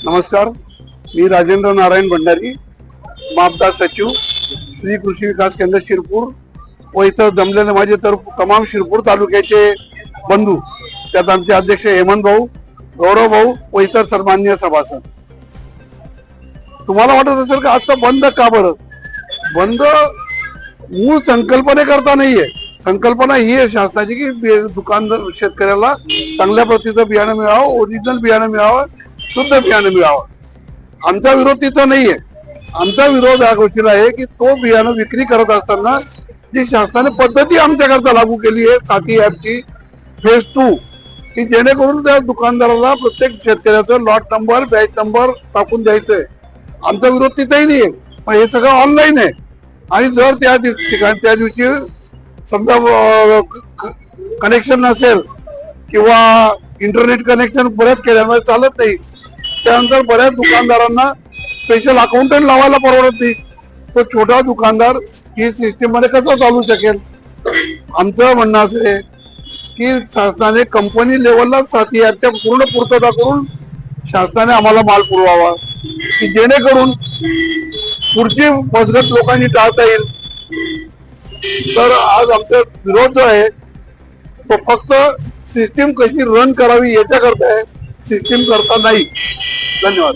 नमस्कार, मी राजेंद्र नारायण भंडारी, मापदा सचिव, श्री कृषी विकास केंद्र शिरपूर व इतर जमलेले माझे तमाम शिरपूर तालुक्याचे बंधू, त्यात आमचे अध्यक्ष हेमंत भाऊ, गौरव भाऊ व इतर सन्माननीय सभासद. तुम्हाला वाटत असेल का आजचा बंद का बरं? बंद मूळ संकल्पनेकरता नाहीये. संकल्पना ही आहे शासनाची की दुकानदार शेतकऱ्याला चांगल्या प्रतीचं बियाणं मिळावं, ओरिजिनल बियाणं मिळावं, शुद्ध बियाणं मिळावं. आमचा विरोध तिथं नाहीये. आमचा विरोध या गोष्टीला आहे की तो बियाणं विक्री करत असताना जी शासनाने पद्धती आमच्याकरता लागू केली आहे साथी ॲपची फेज 2, की जेणेकरून त्या दुकानदाराला प्रत्येक शेतकऱ्याचं लॉट नंबर, बॅच नंबर टाकून द्यायचंय. आमचा विरोध तिथेही नाहीये. पण हे सगळं ऑनलाईन आहे आणि जर त्या ठिकाणी त्या दिवशी समजा कनेक्शन नसेल किंवा इंटरनेट कनेक्शन परत केल्यामुळे चालत नाही, त्यानंतर बऱ्याच दुकानदारांना स्पेशल अकाउंटंट लावायला परवडत नाही. तो छोटा दुकानदार ही सिस्टीम मध्ये कसं चालू शकेल? आमचं म्हणणं असं आहे की शासनाने कंपनी लेवलला साथी ॲपच्या पूर्ण पूर्तता करून शासनाने आम्हाला माल पुरवावा की जेणेकरून पुढची फसगत लोकांनी टाळता येईल. तर आज आमचा विरोध जो आहे तो फक्त सिस्टीम कशी रन करावी याच्याकरता आहे, सिस्टीम करता नाही. धन्यवाद.